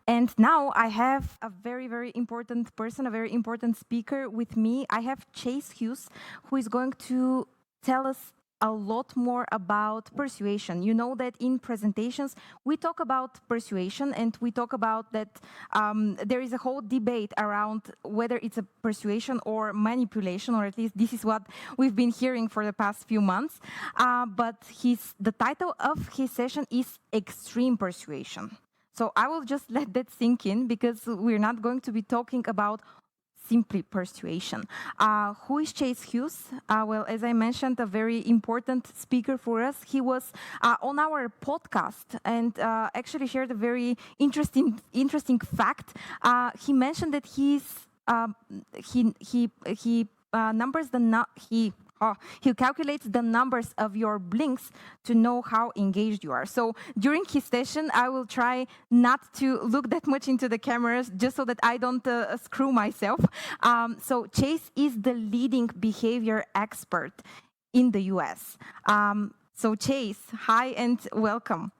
And now I have a very, very important person, a very important speaker with me. I have Chase Hughes, who is going to tell us a lot more about persuasion. You know that in presentations, we talk about persuasion and we talk about that there is a whole debate around whether it's a persuasion or manipulation, or at least this is what we've been hearing for the past few months. But the title of his session is Extreme Persuasion. So I will just let that sink in because we're not going to be talking about simply persuasion. Who is Chase Hughes? Well, as I mentioned, a very important speaker for us. He was on our podcast and actually shared a very interesting fact. He mentioned that he calculates the numbers of your blinks to know how engaged you are. So during his session, I will try not to look that much into the cameras just so that I don't screw myself. So Chase is the leading behavior expert in the US. So Chase, hi and welcome.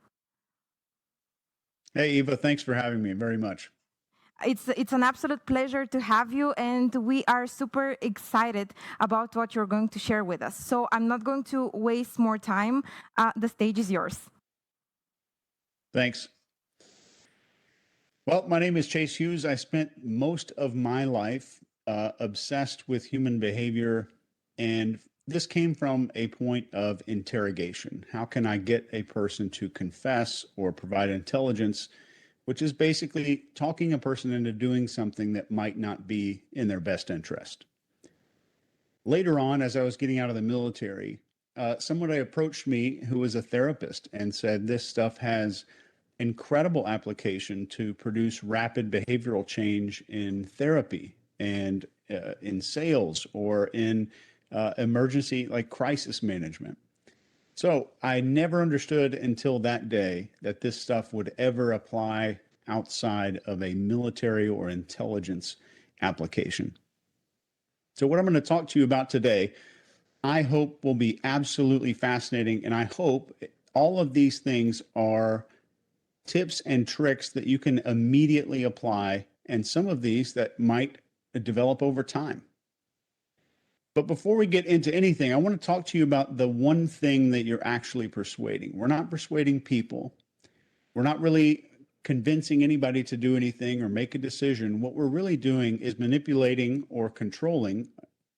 Hey, Eva, thanks for having me very much. It's an absolute pleasure to have you, and we are super excited about what you're going to share with us. So I'm not going to waste more time. The stage is yours. Thanks. Well, my name is Chase Hughes. I spent most of my life obsessed with human behavior, and this came from a point of interrogation. How can I get a person to confess or provide intelligence, which is basically talking a person into doing something that might not be in their best interest. Later on, as I was getting out of the military, somebody approached me who was a therapist and said, this stuff has incredible application to produce rapid behavioral change in therapy and in sales or in emergency, like crisis management. So I never understood until that day that this stuff would ever apply outside of a military or intelligence application. So what I'm going to talk to you about today, I hope will be absolutely fascinating. And I hope all of these things are tips and tricks that you can immediately apply, and some of these that might develop over time. But before we get into anything, I want to talk to you about the one thing that you're actually persuading. We're not persuading people. We're not really convincing anybody to do anything or make a decision. What we're really doing is manipulating or controlling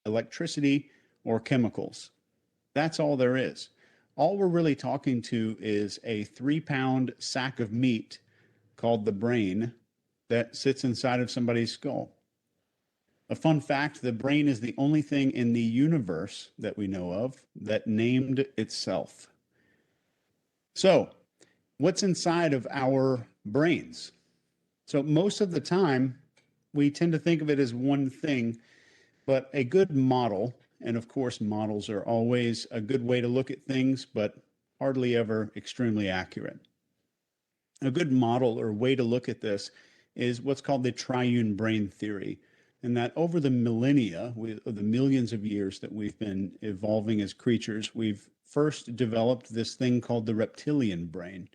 electricity or chemicals. That's all there is. All we're really talking to is a 3-pound sack of meat called the brain that sits inside of somebody's skull. A fun fact, the brain is the only thing in the universe that we know of that named itself. So, what's inside of our brains? So most of the time, we tend to think of it as one thing, but a good model, and of course, models are always a good way to look at things, but hardly ever extremely accurate. A good model or way to look at this is what's called the triune brain theory. And that over the millennia, the millions of years that we've been evolving as creatures, we've first developed this thing called the reptilian brain.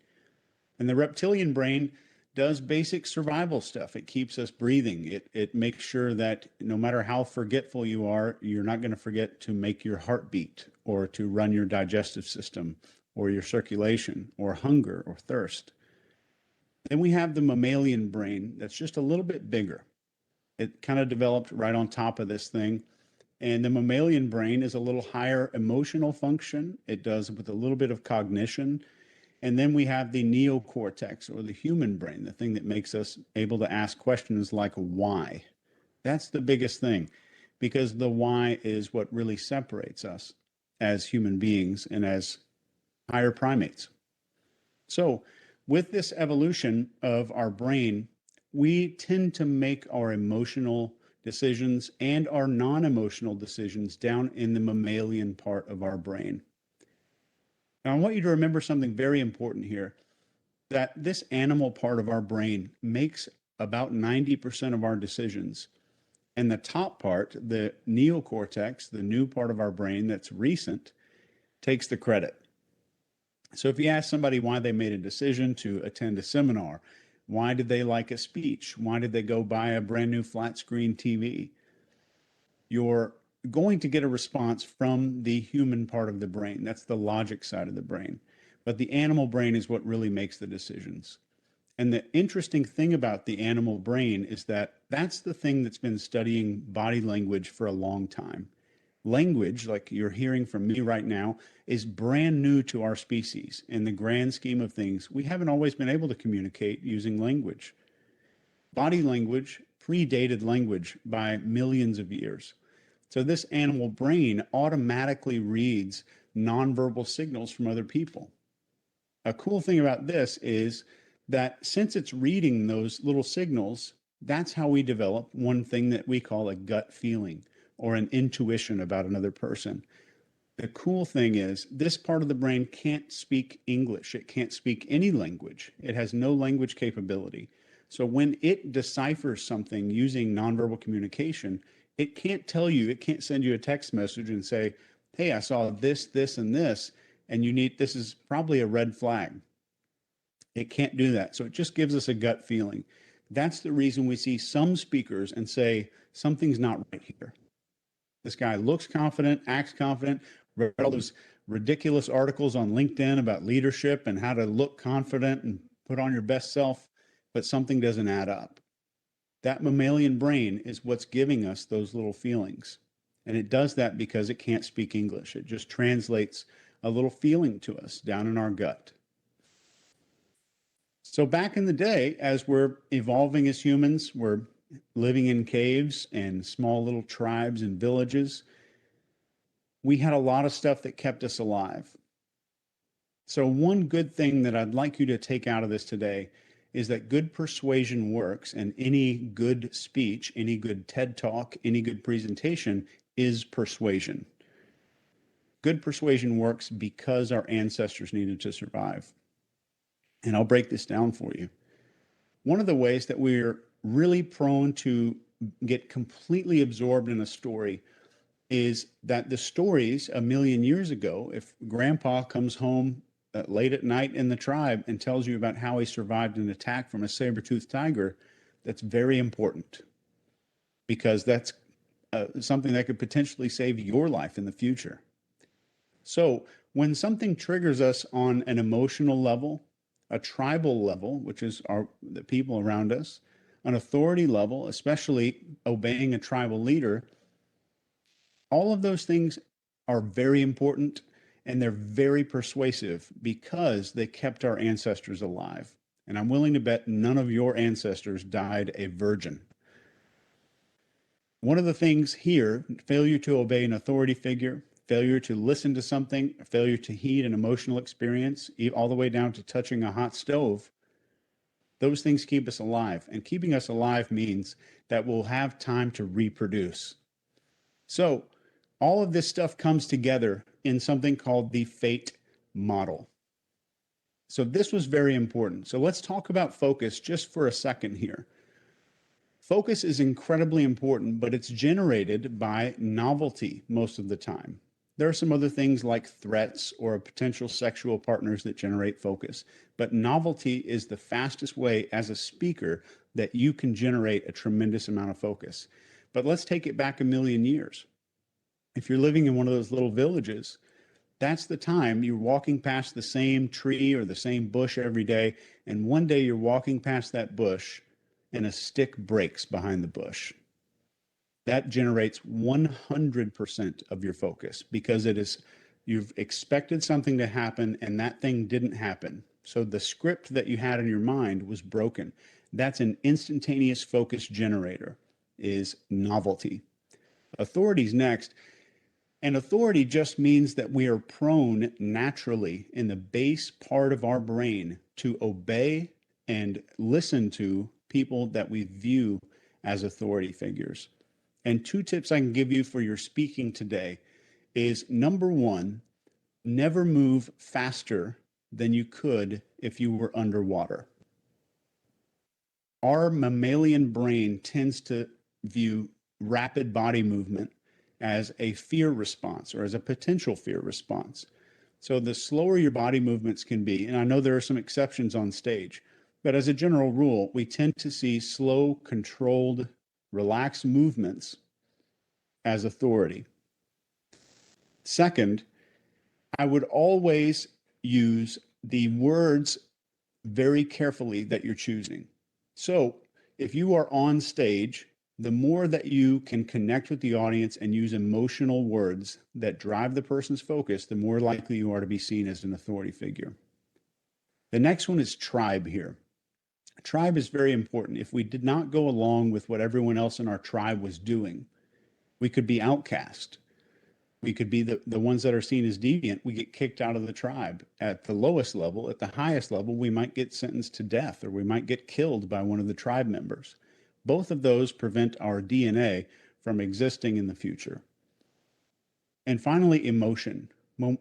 And the reptilian brain does basic survival stuff. It keeps us breathing. It makes sure that no matter how forgetful you are, you're not going to forget to make your heart beat or to run your digestive system or your circulation or hunger or thirst. Then we have the mammalian brain that's just a little bit bigger. It kind of developed right on top of this thing. And the mammalian brain is a little higher emotional function. It does with a little bit of cognition. And then we have the neocortex, or the human brain, the thing that makes us able to ask questions like why. That's the biggest thing, because the why is what really separates us as human beings and as higher primates. So with this evolution of our brain, we tend to make our emotional decisions and our non-emotional decisions down in the mammalian part of our brain. Now, I want you to remember something very important here, that this animal part of our brain makes about 90% of our decisions. And the top part, the neocortex, the new part of our brain that's recent, takes the credit. So if you ask somebody why they made a decision to attend a seminar, Why did they like a speech? Why did they go buy a brand new flat screen TV? You're going to get a response from the human part of the brain. That's the logic side of the brain. But the animal brain is what really makes the decisions. And the interesting thing about the animal brain is that that's the thing that's been studying body language for a long time. Language, like you're hearing from me right now, is brand new to our species. In the grand scheme of things, we haven't always been able to communicate using language. Body language predated language by millions of years. So this animal brain automatically reads nonverbal signals from other people. A cool thing about this is that since it's reading those little signals, that's how we develop one thing that we call a gut feeling or an intuition about another person. The cool thing is this part of the brain can't speak English. It can't speak any language. It has no language capability. So when it deciphers something using nonverbal communication, it can't tell you, it can't send you a text message and say, hey, I saw this, this, and this, and this is probably a red flag. It can't do that. So it just gives us a gut feeling. That's the reason we see some speakers and say, something's not right here. This guy looks confident, acts confident, read all those ridiculous articles on LinkedIn about leadership and how to look confident and put on your best self, but something doesn't add up. That mammalian brain is what's giving us those little feelings. And it does that because it can't speak English. It just translates a little feeling to us down in our gut. So back in the day, as we're evolving as humans, we're living in caves and small little tribes and villages. We had a lot of stuff that kept us alive. So one good thing that I'd like you to take out of this today is that good persuasion works, and any good speech, any good TED Talk, any good presentation is persuasion. Good persuasion works because our ancestors needed to survive. And I'll break this down for you. One of the ways that we're really prone to get completely absorbed in a story is that the stories a million years ago, if grandpa comes home late at night in the tribe and tells you about how he survived an attack from a saber-toothed tiger, that's very important because that's something that could potentially save your life in the future. So when something triggers us on an emotional level, a tribal level, which is the people around us, an authority level, especially obeying a tribal leader, all of those things are very important, and they're very persuasive because they kept our ancestors alive. And I'm willing to bet none of your ancestors died a virgin. One of the things here, failure to obey an authority figure, failure to listen to something, failure to heed an emotional experience, all the way down to touching a hot stove, those things keep us alive. And keeping us alive means that we'll have time to reproduce. So all of this stuff comes together in something called the Fate model. So this was very important. So let's talk about focus just for a second here. Focus is incredibly important, but it's generated by novelty most of the time. There are some other things like threats or potential sexual partners that generate focus, but novelty is the fastest way as a speaker that you can generate a tremendous amount of focus. But let's take it back a million years. If you're living in one of those little villages, that's the time you're walking past the same tree or the same bush every day, and one day you're walking past that bush and a stick breaks behind the bush. That generates 100% of your focus because you've expected something to happen and that thing didn't happen. So the script that you had in your mind was broken. That's an instantaneous focus generator, is novelty. Authority's next. And authority just means that we are prone naturally in the base part of our brain to obey and listen to people that we view as authority figures. And two tips I can give you for your speaking today is number one, never move faster than you could if you were underwater. Our mammalian brain tends to view rapid body movement as a fear response or as a potential fear response. So the slower your body movements can be, and I know there are some exceptions on stage, But as a general rule, we tend to see slow, controlled, relaxed movements as authority. Second, I would always use the words very carefully that you're choosing. So if you are on stage, the more that you can connect with the audience and use emotional words that drive the person's focus, the more likely you are to be seen as an authority figure. The next one is tribe here. Tribe is very important. If we did not go along with what everyone else in our tribe was doing, we could be outcast. We could be the ones that are seen as deviant. We get kicked out of the tribe at the lowest level. At the highest level, we might get sentenced to death or we might get killed by one of the tribe members. Both of those prevent our DNA from existing in the future. And finally, emotion.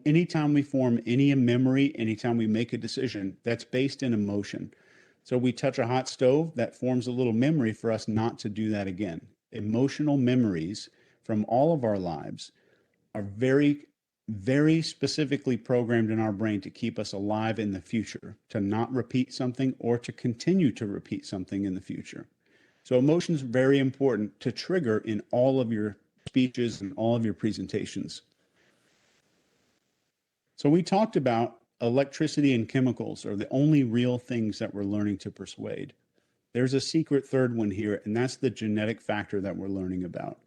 Anytime we form any memory, anytime we make a decision, that's based in emotion. So we touch a hot stove, that forms a little memory for us not to do that again. Emotional memories from all of our lives are very, very specifically programmed in our brain to keep us alive in the future, to not repeat something or to continue to repeat something in the future. So emotions are very important to trigger in all of your speeches and all of your presentations. So we talked about electricity and chemicals are the only real things that we're learning to persuade. There's a secret third one here, and that's the genetic factor that we're learning about.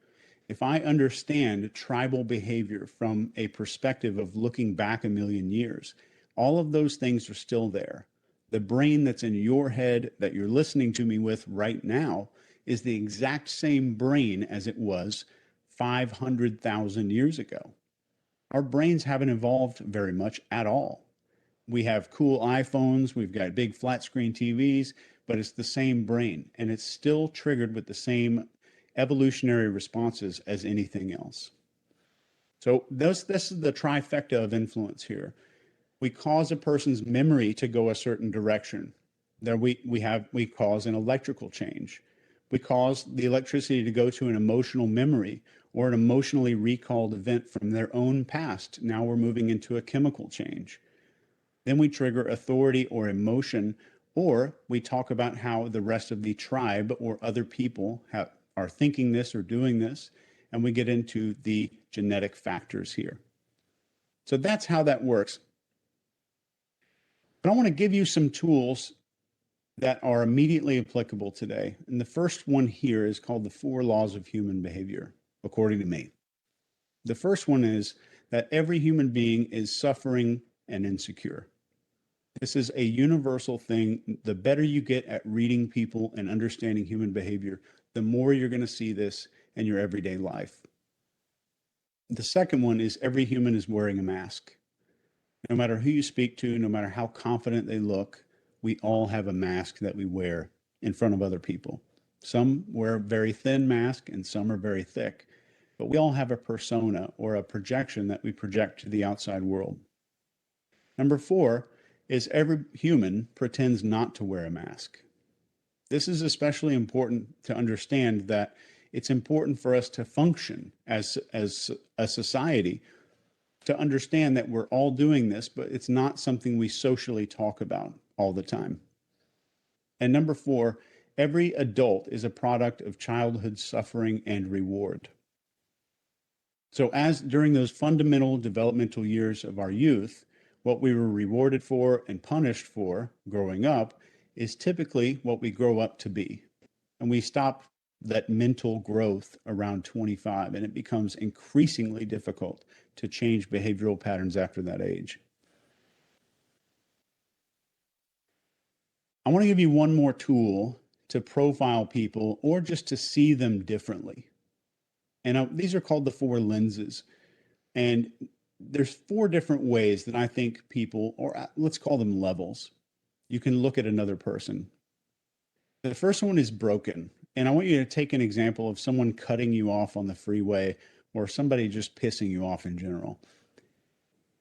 If I understand tribal behavior from a perspective of looking back a million years, all of those things are still there. The brain that's in your head that you're listening to me with right now is the exact same brain as it was 500,000 years ago. Our brains haven't evolved very much at all. We have cool iPhones, we've got big flat screen TVs, but it's the same brain and it's still triggered with the same evolutionary responses as anything else. So this is the trifecta of influence here. We cause a person's memory to go a certain direction. There we cause an electrical change. We cause the electricity to go to an emotional memory or an emotionally recalled event from their own past. Now we're moving into a chemical change. Then we trigger authority or emotion, or we talk about how the rest of the tribe or other people are thinking this or doing this, and we get into the genetic factors here. So that's how that works. But I want to give you some tools that are immediately applicable today. And the first one here is called the 4 laws of human behavior, according to me. The first one is that every human being is suffering and insecure. This is a universal thing. The better you get at reading people and understanding human behavior, the more you're going to see this in your everyday life. The second one is every human is wearing a mask. No matter who you speak to, no matter how confident they look, we all have a mask that we wear in front of other people. Some wear a very thin mask and some are very thick, but we all have a persona or a projection that we project to the outside world. Number 4 is every human pretends not to wear a mask. This is especially important to understand that it's important for us to function as a society, to understand that we're all doing this, but it's not something we socially talk about all the time. And number 4, every adult is a product of childhood suffering and reward. So as during those fundamental developmental years of our youth, what we were rewarded for and punished for growing up is typically what we grow up to be. And we stop that mental growth around 25, and it becomes increasingly difficult to change behavioral patterns after that age. I want to give you one more tool to profile people or just to see them differently. And these are called the 4 lenses. And there's 4 different ways that I think people, or let's call them levels, you can look at another person. The first one is broken. And I want you to take an example of someone cutting you off on the freeway or somebody just pissing you off in general.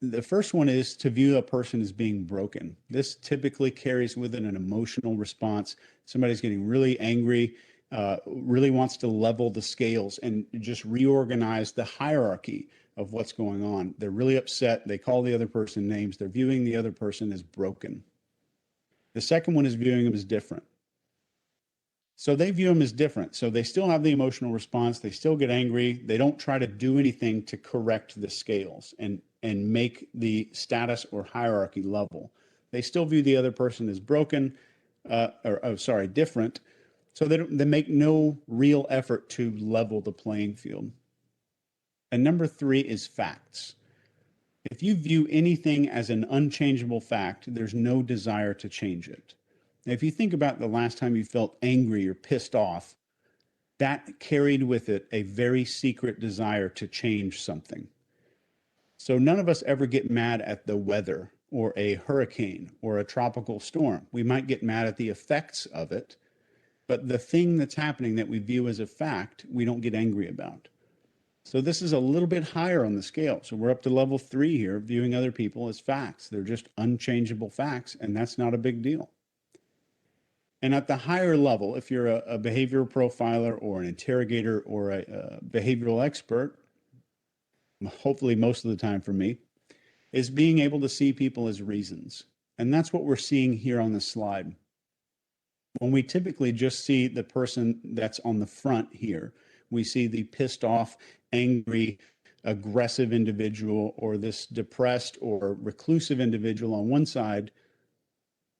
The first one is to view a person as being broken. This typically carries with it an emotional response. Somebody's getting really angry, really wants to level the scales and just reorganize the hierarchy of what's going on. They're really upset. They call the other person names. They're viewing the other person as broken. The second one is viewing them as different. So they view them as different. So they still have the emotional response. They still get angry. They don't try to do anything to correct the scales and make the status or hierarchy level. They still view the other person as broken, different. So they make no real effort to level the playing field. And number 3 is facts. If you view anything as an unchangeable fact, there's no desire to change it. Now, if you think about the last time you felt angry or pissed off, that carried with it a very secret desire to change something. So none of us ever get mad at the weather or a hurricane or a tropical storm. We might get mad at the effects of it, but the thing that's happening that we view as a fact, we don't get angry about. So this is a little bit higher on the scale. So we're up to level 3 here, viewing other people as facts. They're just unchangeable facts, and that's not a big deal. And at the higher level, if you're a behavioral profiler or an interrogator or a behavioral expert, hopefully most of the time for me, is being able to see people as reasons. And that's what we're seeing here on this slide. When we typically just see the person that's on the front here, we see the pissed off, angry, aggressive individual or this depressed or reclusive individual on one side.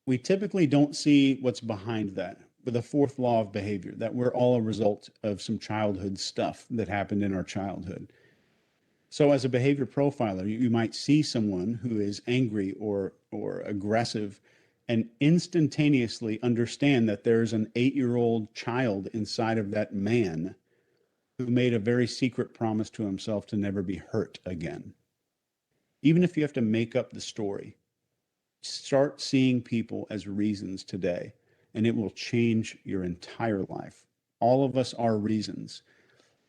We typically don't see what's behind that, with the 4th law of behavior, that we're all a result of some childhood stuff that happened in our childhood. So as a behavior profiler, you might see someone who is angry or aggressive and instantaneously understand that there's an 8-year-old child inside of that man who made a very secret promise to himself to never be hurt again. Even if you have to make up the story, start seeing people as reasons today, and it will change your entire life. All of us are reasons.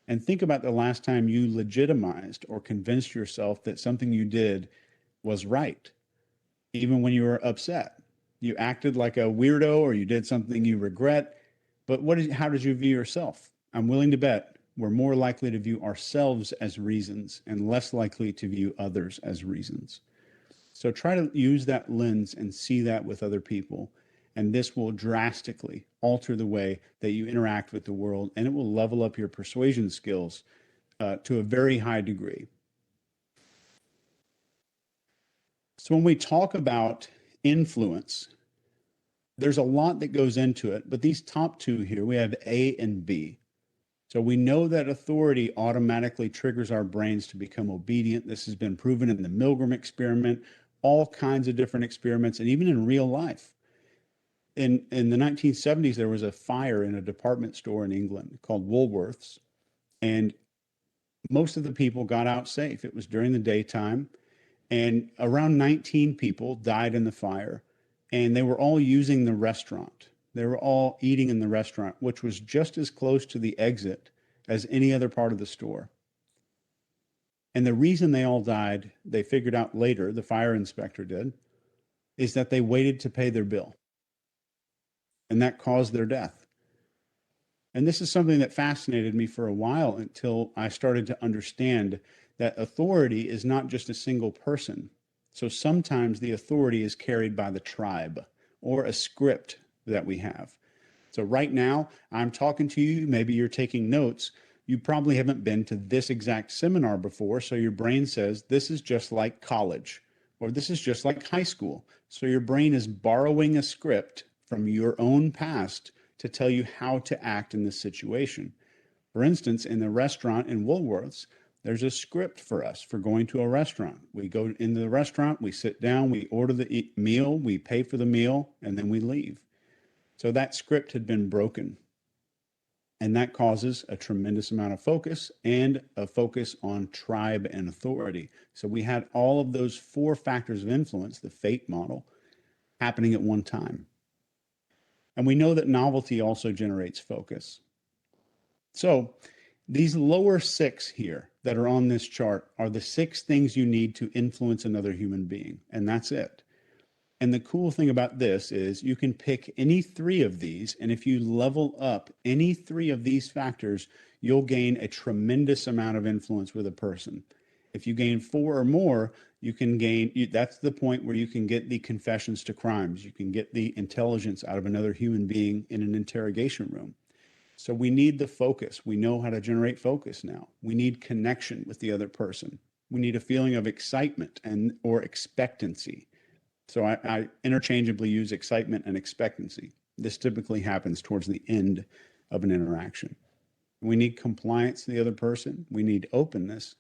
And think about the last time you legitimized or convinced yourself that something you did was right, even when you were upset. You acted like a weirdo or you did something you regret, but how did you view yourself? I'm willing to bet we're more likely to view ourselves as reasons and less likely to view others as reasons. So try to use that lens and see that with other people. And this will drastically alter the way that you interact with the world, and it will level up your persuasion skills to a very high degree. So when we talk about influence, there's a lot that goes into it, but these top 2 here, we have A and B. So we know that authority automatically triggers our brains to become obedient. This has been proven in the Milgram experiment, all kinds of different experiments, and even in real life. In the 1970s, there was a fire in a department store in England called Woolworths, and most of the people got out safe. It was during the daytime, and around 19 people died in the fire, and they were all using the restaurant. They were all eating in the restaurant, which was just as close to the exit as any other part of the store. And the reason they all died, they figured out later, the fire inspector did, is that they waited to pay their bill. And that caused their death. And this is something that fascinated me for a while until I started to understand that authority is not just a single person. So sometimes the authority is carried by the tribe or a script that we have. So right now, I'm talking to you, maybe you're taking notes. You probably haven't been to this exact seminar before, so your brain says, this is just like college, or this is just like high school. So your brain is borrowing a script from your own past to tell you how to act in this situation. For instance, in the restaurant in Woolworths, there's a script for us for going to a restaurant. We go into the restaurant, we sit down, we order the meal, we pay for the meal, and then we leave. So that script had been broken. And that causes a tremendous amount of focus and a focus on tribe and authority. So we had all of those 4 factors of influence, the fate model, happening at one time. And we know that novelty also generates focus. So these lower 6 here that are on this chart are the 6 things you need to influence another human being. And that's it. And the cool thing about this is you can pick any 3 of these, and if you level up any 3 of these factors, you'll gain a tremendous amount of influence with a person. If you gain 4 or more, you can that's the point where you can get the confessions to crimes. You can get the intelligence out of another human being in an interrogation room. So we need the focus. We know how to generate focus now. We need connection with the other person. We need a feeling of excitement and or expectancy. So I interchangeably use excitement and expectancy. This typically happens towards the end of an interaction. We need compliance to the other person. We need openness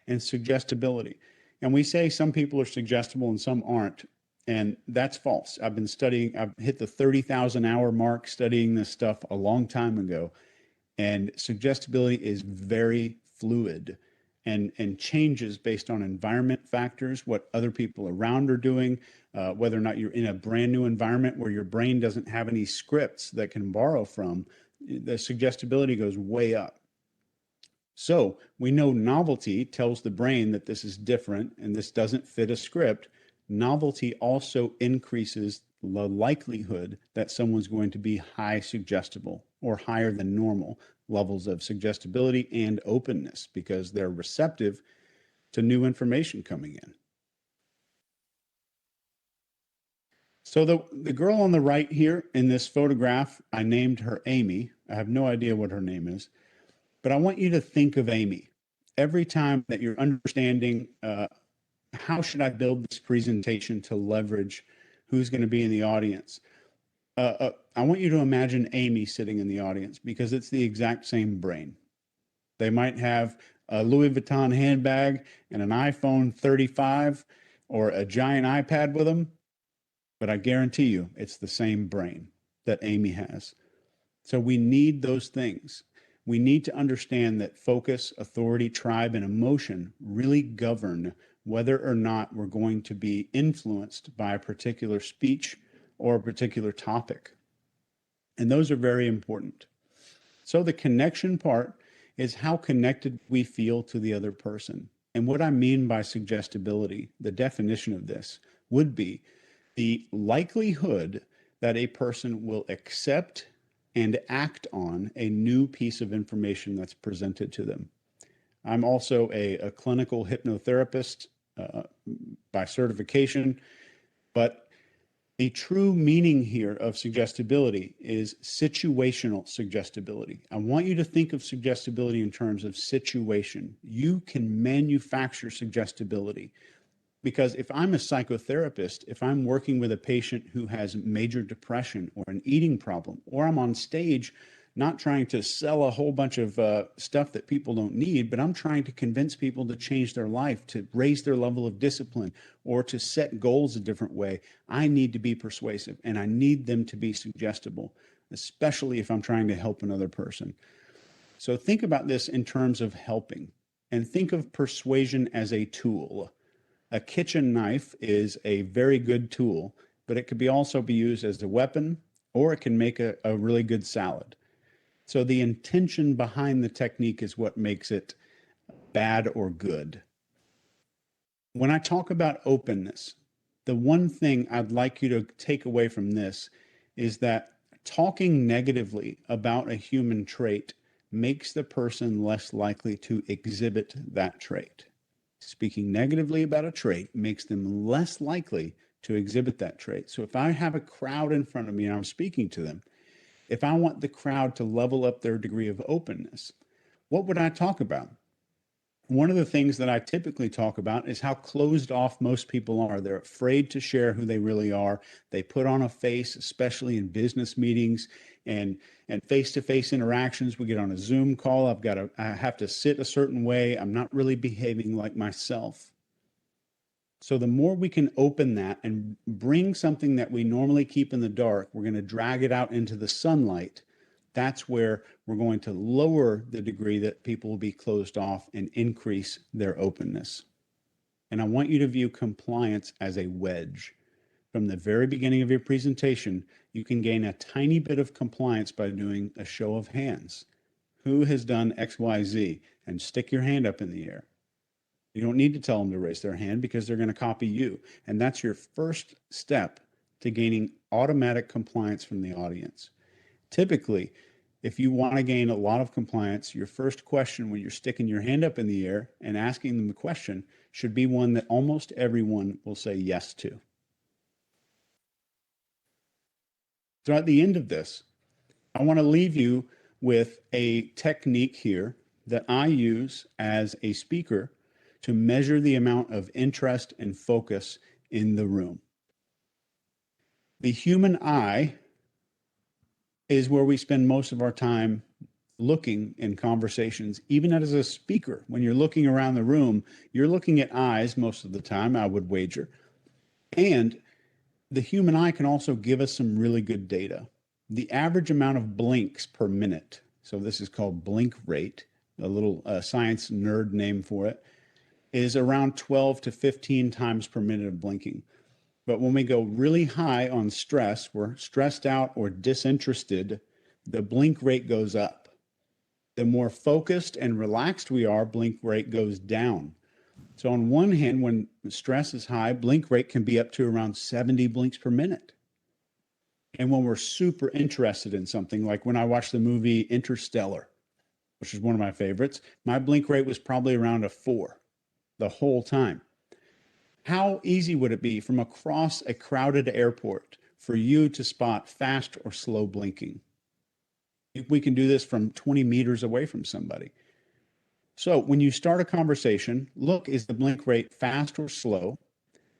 and suggestibility. And we say some people are suggestible and some aren't. And that's false. I've hit the 30,000 hour mark studying this stuff a long time ago. And suggestibility is very fluid and changes based on environment factors, what other people around are doing, whether or not you're in a brand new environment where your brain doesn't have any scripts that can borrow from, the suggestibility goes way up. So we know novelty tells the brain that this is different and this doesn't fit a script. Novelty also increases the likelihood that someone's going to be high suggestible or higher than normal levels of suggestibility and openness because they're receptive to new information coming in. So the girl on the right here in this photograph, I named her Amy. I have no idea what her name is. But I want you to think of Amy every time that you're understanding how should I build this presentation to leverage who's going to be in the audience. I want you to imagine Amy sitting in the audience because it's the exact same brain. They might have a Louis Vuitton handbag and an iPhone 35 or a giant iPad with them, but I guarantee you it's the same brain that Amy has. So we need those things. We need to understand that focus, authority, tribe, and emotion really govern whether or not we're going to be influenced by a particular speech or a particular topic. And those are very important. So the connection part is how connected we feel to the other person. And what I mean by suggestibility, the definition of this would be the likelihood that a person will accept and act on a new piece of information that's presented to them. I'm also a clinical hypnotherapist by certification, but the true meaning here of suggestibility is situational suggestibility. I want you to think of suggestibility in terms of situation. You can manufacture suggestibility. Because if I'm a psychotherapist, if I'm working with a patient who has major depression or an eating problem, or I'm on stage not trying to sell a whole bunch of stuff that people don't need, but I'm trying to convince people to change their life, to raise their level of discipline, or to set goals a different way, I need to be persuasive and I need them to be suggestible, especially if I'm trying to help another person. So think about this in terms of helping and think of persuasion as a tool. A kitchen knife is a very good tool, but it could also be used as a weapon, or it can make a really good salad. So the intention behind the technique is what makes it bad or good. When I talk about openness, the one thing I'd like you to take away from this is that talking negatively about a human trait makes the person less likely to exhibit that trait. Speaking negatively about a trait makes them less likely to exhibit that trait. So if I have a crowd in front of me and I'm speaking to them, if I want the crowd to level up their degree of openness, what would I talk about? One of the things that I typically talk about is how closed off most people are. They're afraid to share who they really are. They put on a face, especially in business meetings and face-to-face interactions. We get on a Zoom call. I have to sit a certain way. I'm not really behaving like myself. So the more we can open that and bring something that we normally keep in the dark, we're going to drag it out into the sunlight. That's where we're going to lower the degree that people will be closed off and increase their openness. And I want you to view compliance as a wedge. From the very beginning of your presentation, you can gain a tiny bit of compliance by doing a show of hands. Who has done XYZ? And stick your hand up in the air. You don't need to tell them to raise their hand because they're going to copy you. And that's your first step to gaining automatic compliance from the audience. Typically, if you want to gain a lot of compliance, your first question when you're sticking your hand up in the air and asking them the question should be one that almost everyone will say yes to. So at the end of this, I want to leave you with a technique here that I use as a speaker to measure the amount of interest and focus in the room. The human eye is where we spend most of our time looking in conversations, even as a speaker. When you're looking around the room, you're looking at eyes most of the time, I would wager. And the human eye can also give us some really good data. The average amount of blinks per minute, so this is called blink rate, a little science nerd name for it, is around 12 to 15 times per minute of blinking. But when we go really high on stress, we're stressed out or disinterested, the blink rate goes up. The more focused and relaxed we are, blink rate goes down. So on one hand, when stress is high, blink rate can be up to around 70 blinks per minute. And when we're super interested in something, like when I watched the movie Interstellar, which is one of my favorites, my blink rate was probably around a 4 the whole time. How easy would it be from across a crowded airport for you to spot fast or slow blinking? We can do this from 20 meters away from somebody. So when you start a conversation, look, is the blink rate fast or slow?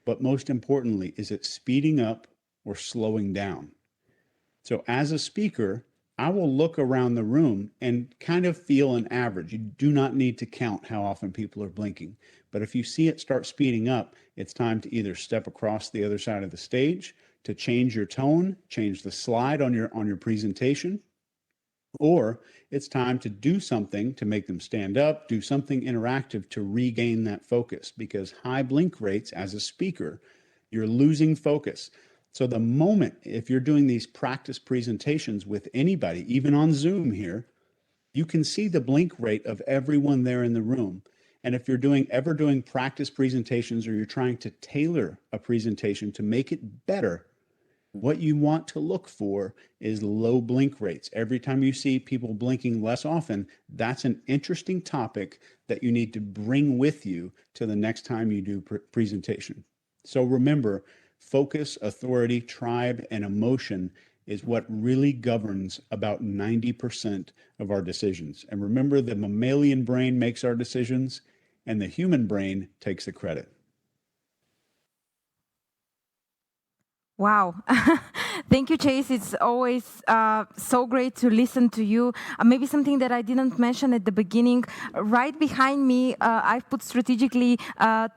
But most importantly, is it speeding up or slowing down? So as a speaker, I will look around the room and kind of feel an average. You do not need to count how often people are blinking. But if you see it start speeding up, it's time to either step across the other side of the stage, to change your tone, change the slide on your presentation, or it's time to do something to make them stand up, do something interactive to regain that focus, because high blink rates as a speaker, you're losing focus. So the moment, if you're doing these practice presentations with anybody, even on Zoom here, you can see the blink rate of everyone there in the room. And if you're ever doing practice presentations, or you're trying to tailor a presentation to make it better, what you want to look for is low blink rates. Every time you see people blinking less often, that's an interesting topic that you need to bring with you to the next time you do presentation. So remember, focus, authority, tribe, and emotion is what really governs about 90% of our decisions. And remember, the mammalian brain makes our decisions, and the human brain takes the credit. Wow. Thank you, Chase. It's always so great to listen to you. Maybe something that I didn't mention at the beginning. Right behind me, I've put strategically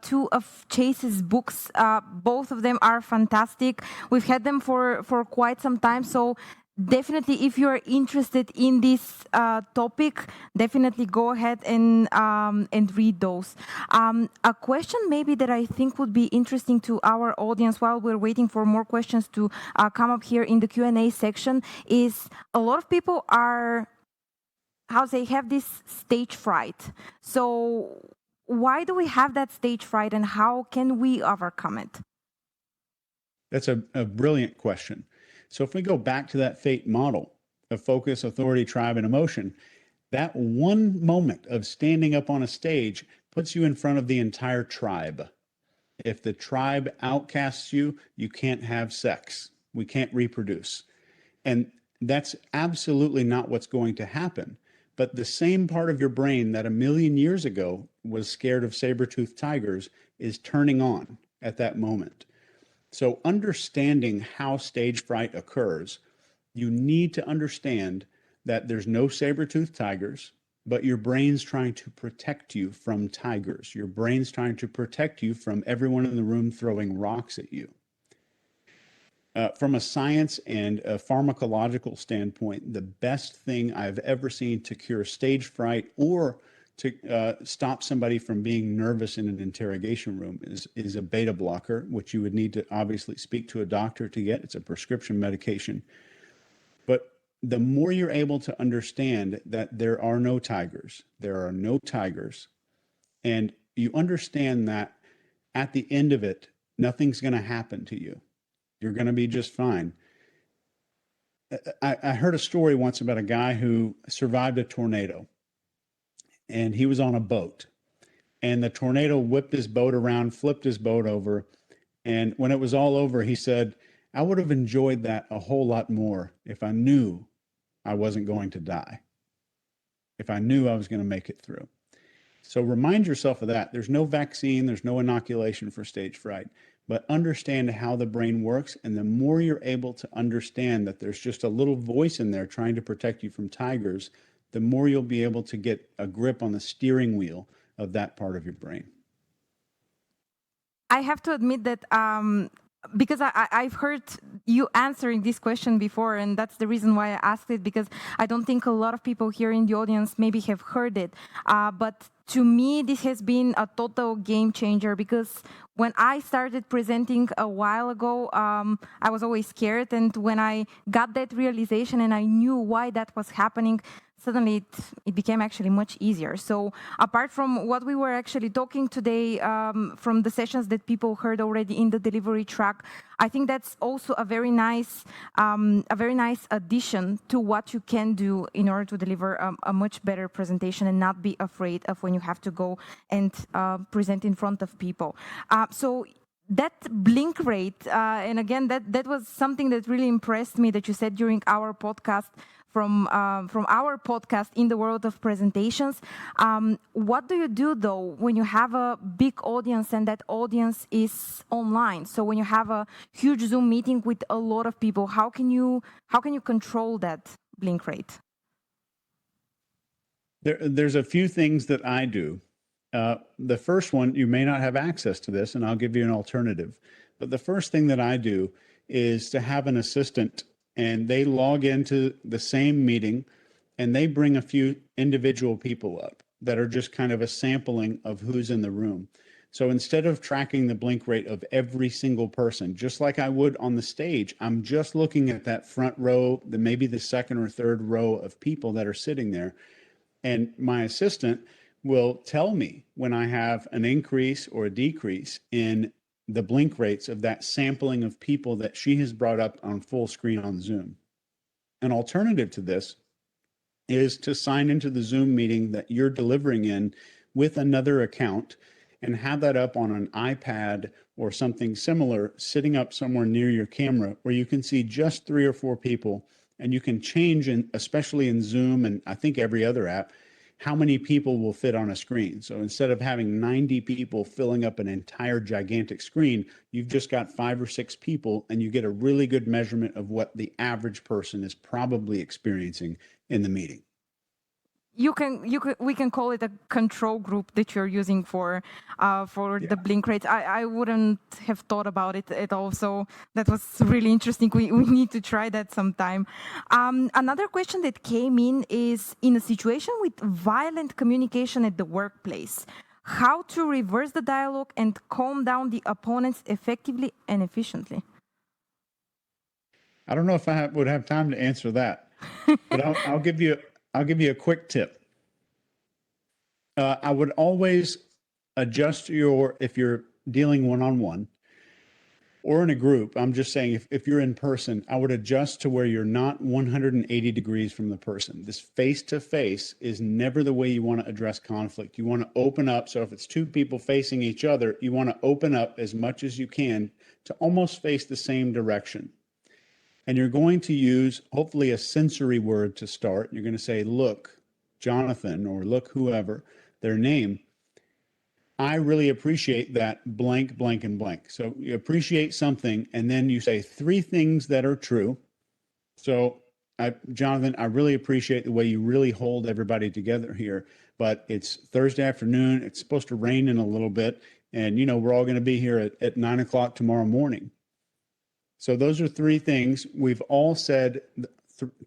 two of Chase's books. Both of them are fantastic. We've had them for quite some time. So definitely, if you're interested in this topic, definitely go ahead and read those. A question maybe that I think would be interesting to our audience while we're waiting for more questions to come up here in the Q&A section is a lot of people are, how they have this stage fright. So why do we have that stage fright, and how can we overcome it? That's a brilliant question. So if we go back to that fate model of focus, authority, tribe, and emotion, that one moment of standing up on a stage puts you in front of the entire tribe. If the tribe outcasts you, you can't have sex. We can't reproduce. And that's absolutely not what's going to happen. But the same part of your brain that a million years ago was scared of saber-toothed tigers is turning on at that moment. So understanding how stage fright occurs, you need to understand that there's no saber-toothed tigers, but your brain's trying to protect you from tigers. Your brain's trying to protect you from everyone in the room throwing rocks at you. From a science and a pharmacological standpoint, the best thing I've ever seen to cure stage fright or to stop somebody from being nervous in an interrogation room is a beta blocker, which you would need to obviously speak to a doctor to get. It's a prescription medication. But the more you're able to understand that there are no tigers, and you understand that at the end of it, nothing's going to happen to you. You're going to be just fine. I heard a story once about a guy who survived a tornado, and he was on a boat, and the tornado whipped his boat around, flipped his boat over. And when it was all over, he said, I would have enjoyed that a whole lot more if I knew I wasn't going to die, if I knew I was going to make it through. So remind yourself of that. There's no vaccine, there's no inoculation for stage fright, but understand how the brain works. And the more you're able to understand that there's just a little voice in there trying to protect you from tigers, the more you'll be able to get a grip on the steering wheel of that part of your brain. I have to admit that because I've heard you answering this question before, and that's the reason why I asked it, because I don't think a lot of people here in the audience maybe have heard it. But to me, this has been a total game changer, because when I started presenting a while ago, I was always scared. And when I got that realization and I knew why that was happening, suddenly it became actually much easier. So apart from what we were actually talking today, from the sessions that people heard already in the delivery track, I think that's also a very nice addition to what you can do in order to deliver a much better presentation and not be afraid of when you have to go and present in front of people. So that blink rate, and again, that was something that really impressed me that you said during our podcast, from our podcast in the world of presentations. What do you do though when you have a big audience and that audience is online? So when you have a huge Zoom meeting with a lot of people, how can you control that blink rate? There's a few things that I do. The first one, you may not have access to this, and I'll give you an alternative. But the first thing that I do is to have an assistant, and they log into the same meeting, and they bring a few individual people up that are just kind of a sampling of who's in the room. So instead of tracking the blink rate of every single person, just like I would on the stage, I'm just looking at that front row, maybe the second or third row of people that are sitting there. And my assistant will tell me when I have an increase or a decrease in the blink rates of that sampling of people that she has brought up on full screen on Zoom. An alternative to this is to sign into the Zoom meeting that you're delivering in with another account and have that up on an iPad or something similar, sitting up somewhere near your camera where you can see just 3 or 4 people, and you can change, especially in Zoom and I think every other app, how many people will fit on a screen. So instead of having 90 people filling up an entire gigantic screen, you've just got 5 or 6 people, and you get a really good measurement of what the average person is probably experiencing in the meeting. We can call it a control group that you're using for the blink rates. I wouldn't have thought about it at all. So that was really interesting. We need to try that sometime. Another question that came in a situation with violent communication at the workplace, how to reverse the dialogue and calm down the opponents effectively and efficiently? I don't know if I would have time to answer that, but I'll give you a quick tip. I would always adjust if you're dealing one-on-one or in a group. I'm just saying, if you're in person, I would adjust to where you're not 180 degrees from the person. This face-to-face is never the way you want to address conflict. You want to open up. So if it's 2 people facing each other, you want to open up as much as you can to almost face the same direction. And you're going to use, hopefully, a sensory word to start. You're going to say, look, Jonathan, or look, whoever, their name. I really appreciate that blank, blank, and blank. So you appreciate something, and then you say 3 things that are true. So, Jonathan, I really appreciate the way you really hold everybody together here. But it's Thursday afternoon. It's supposed to rain in a little bit. And, we're all going to be here at 9 o'clock tomorrow morning. So those are 3 things. We've all said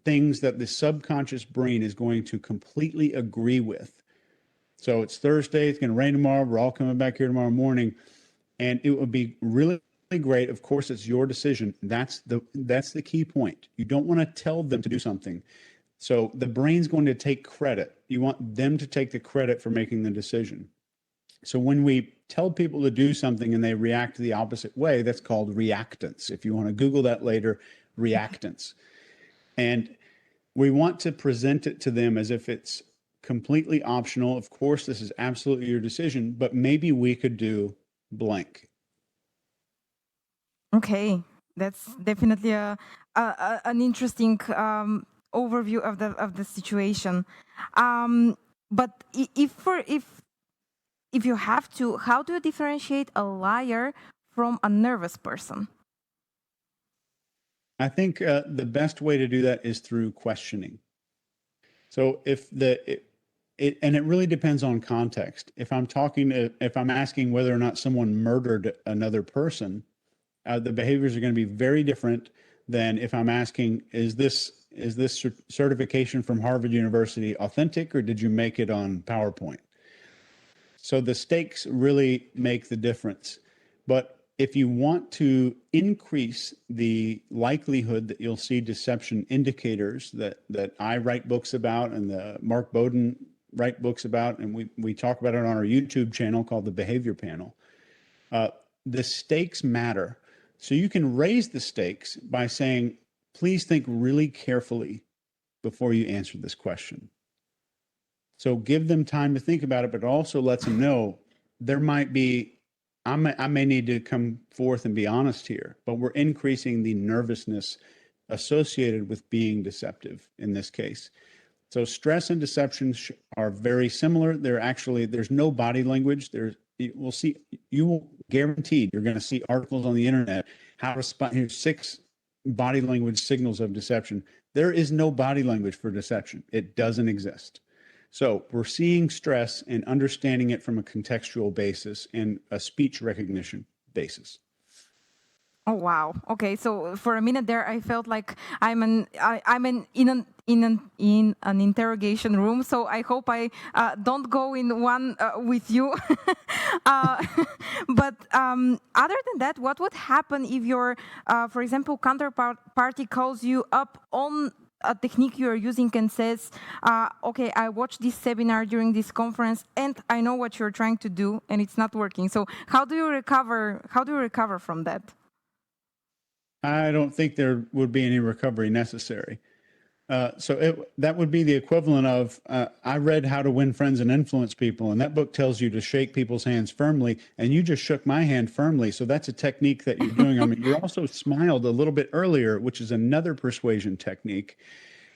things that the subconscious brain is going to completely agree with. So it's Thursday, it's going to rain tomorrow, we're all coming back here tomorrow morning, and it would be really great. Of course, it's your decision. That's the key point. You don't want to tell them to do something. So the brain's going to take credit. You want them to take the credit for making the decision. So when we tell people to do something and they react the opposite way, that's called reactance. If you want to Google that later, reactance. And we want to present it to them as if it's completely optional. Of course, this is absolutely your decision, but maybe we could do blank. Okay, that's definitely an interesting overview of the situation. But if you have to, how do you differentiate a liar from a nervous person? I think the best way to do that is through questioning. So and it really depends on context. If I'm asking whether or not someone murdered another person, the behaviors are going to be very different than if I'm asking, is this certification from Harvard University authentic, or did you make it on PowerPoint? So the stakes really make the difference. But if you want to increase the likelihood that you'll see deception indicators that I write books about and the Mark Bowden write books about, and we talk about it on our YouTube channel called the Behavior Panel, the stakes matter. So you can raise the stakes by saying, please think really carefully before you answer this question. So give them time to think about it, but it also lets them know there might be, I may need to come forth and be honest here, but we're increasing the nervousness associated with being deceptive in this case. So stress and deception are very similar. There's no body language. You will guaranteed you're going to see articles on the internet how to spot. Here's 6 body language signals of deception. There is no body language for deception. It doesn't exist. So we're seeing stress and understanding it from a contextual basis and a speech recognition basis. Oh wow. Okay, so for a minute there, I felt like I'm in an interrogation room. So I hope I don't go in one with you. uh, but other than that, what would happen if your, for example, counterparty calls you up on a technique you are using and says, okay, I watched this seminar during this conference and I know what you're trying to do and it's not working. So how do you recover from that? I don't think there would be any recovery necessary. That would be the equivalent of I read How to Win Friends and Influence People, and that book tells you to shake people's hands firmly, and you just shook my hand firmly. So that's a technique that you're doing. I mean, you also smiled a little bit earlier, which is another persuasion technique.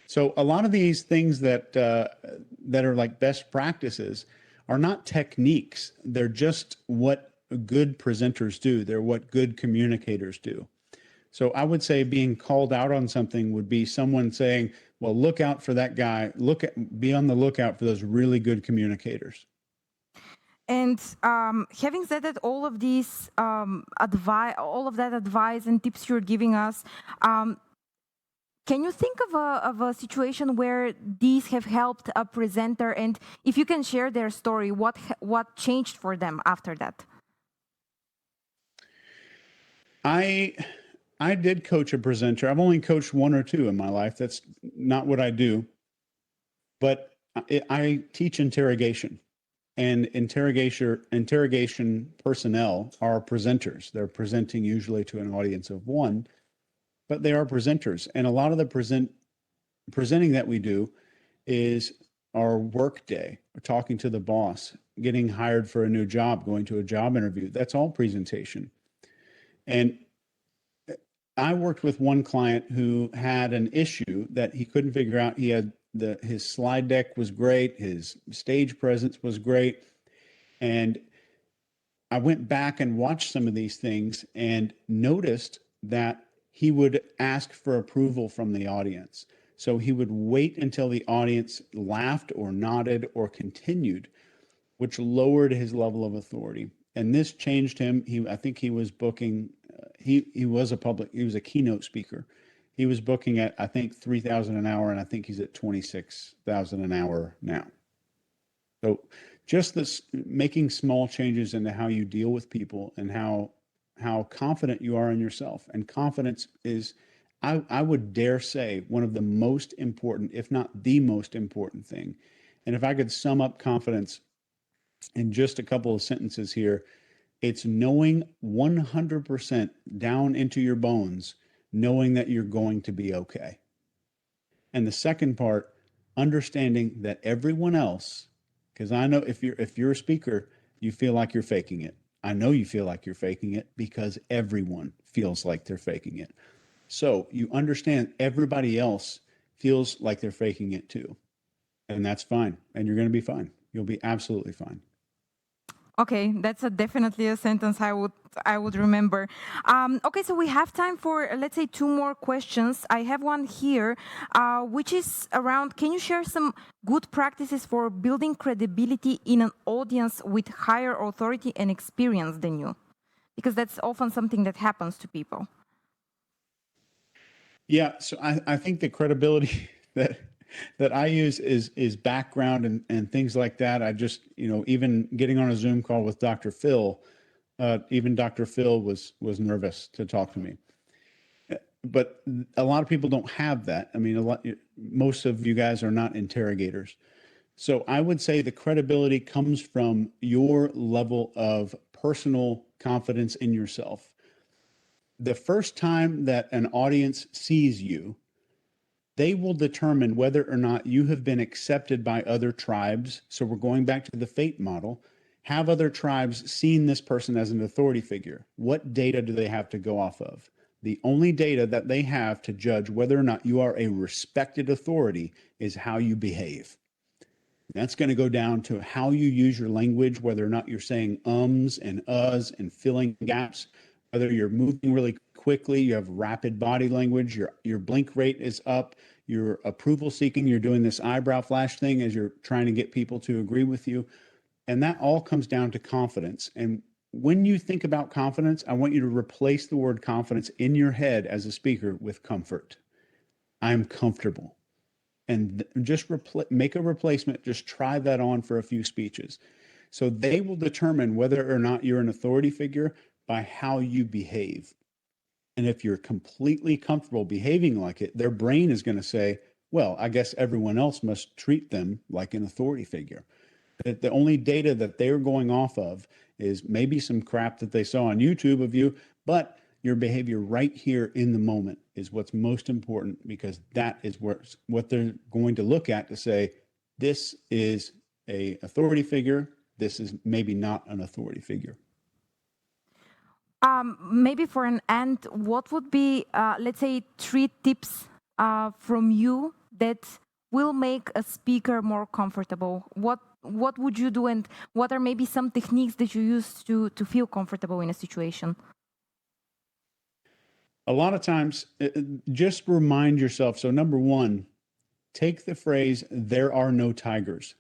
So a lot of these things that are like best practices are not techniques. They're just what good presenters do. They're what good communicators do. So I would say being called out on something would be someone saying, well, look out for that guy. Be on the lookout for those really good communicators. And having said that, all of these all of that advice and tips you're giving us, can you think of a situation where these have helped a presenter? And if you can share their story, what changed for them after that? I did coach a presenter. I've only coached 1 or 2 in my life. That's not what I do. But I teach interrogation, and interrogation personnel are presenters. They're presenting usually to an audience of 1, but they are presenters. And a lot of the presenting that we do is our work day, talking to the boss, getting hired for a new job, going to a job interview. That's all presentation. And I worked with one client who had an issue that he couldn't figure out. He had his slide deck was great, his stage presence was great, and I went back and watched some of these things and noticed that he would ask for approval from the audience. So he would wait until the audience laughed or nodded or continued, which lowered his level of authority. And this changed him. I think he was booking. He was a keynote speaker. He was booking at, I think, 3,000 an hour, and I think he's at 26,000 an hour now. So just this making small changes into how you deal with people and how confident you are in yourself. And confidence is, I would dare say, one of the most important, if not the most important thing. And if I could sum up confidence in just a couple of sentences here, it's knowing 100% down into your bones, knowing that you're going to be okay. And the second part, understanding that everyone else, because I know if you're a speaker, you feel like you're faking it. I know you feel like you're faking it because everyone feels like they're faking it. So you understand everybody else feels like they're faking it too. And that's fine. And you're going to be fine. You'll be absolutely fine. Okay, that's definitely a sentence I would remember. Okay, so we have time for let's say two more questions. I have one here, which is around. Can you share some good practices for building credibility in an audience with higher authority and experience than you? Because that's often something that happens to people. Yeah, so I think the credibility that I use is background and things like that. I just, even getting on a Zoom call with Dr. Phil, even Dr. Phil was nervous to talk to me. But a lot of people don't have that. I mean, most of you guys are not interrogators. So I would say the credibility comes from your level of personal confidence in yourself. The first time that an audience sees you, they will determine whether or not you have been accepted by other tribes. So we're going back to the fate model. Have other tribes seen this person as an authority figure? What data do they have to go off of? The only data that they have to judge whether or not you are a respected authority is how you behave. That's going to go down to how you use your language, whether or not you're saying ums and uhs and filling gaps, whether you're moving really quickly, you have rapid body language, your blink rate is up, you're approval seeking, you're doing this eyebrow flash thing as you're trying to get people to agree with you. And that all comes down to confidence. And when you think about confidence, I want you to replace the word confidence in your head as a speaker with comfort. I'm comfortable. And just make a replacement. Just try that on for a few speeches. So they will determine whether or not you're an authority figure by how you behave. And if you're completely comfortable behaving like it, their brain is going to say, well, I guess everyone else must treat them like an authority figure. The only data that they're going off of is maybe some crap that they saw on YouTube of you, but your behavior right here in the moment is what's most important, because that is what they're going to look at to say, this is a authority figure. This is maybe not an authority figure. Maybe for an end, what would be, let's say, 3 tips from you that will make a speaker more comfortable? What would you do, and what are maybe some techniques that you use to feel comfortable in a situation? A lot of times, just remind yourself. So, number one, take the phrase, there are no tigers.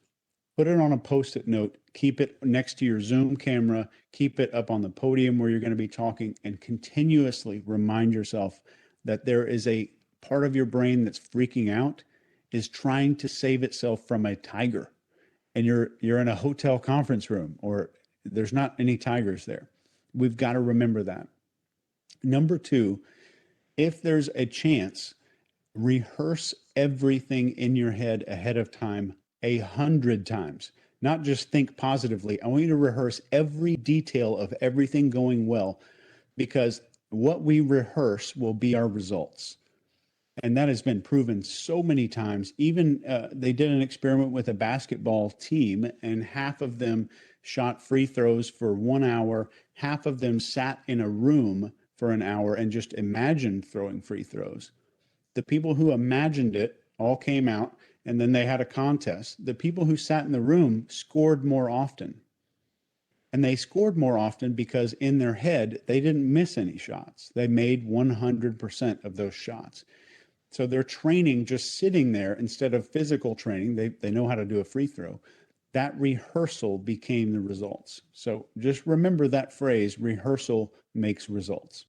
Put it on a post-it note, keep it next to your Zoom camera, keep it up on the podium where you're going to be talking, and continuously remind yourself that there is a part of your brain that's freaking out, is trying to save itself from a tiger. And you're in a hotel conference room, or there's not any tigers there. We've got to remember that. Number two, if there's a chance, rehearse everything in your head ahead of time 100 times. Not just think positively. I want you to rehearse every detail of everything going well, because what we rehearse will be our results. And that has been proven so many times. Even they did an experiment with a basketball team, and half of them shot free throws for 1 hour. Half of them sat in a room for an hour and just imagined throwing free throws. The people who imagined it all came out, and then they had a contest. The people who sat in the room scored more often. And they scored more often because in their head, they didn't miss any shots. They made 100% of those shots. So they're training just sitting there instead of physical training. They know how to do a free throw. That rehearsal became the results. So just remember that phrase, rehearsal makes results.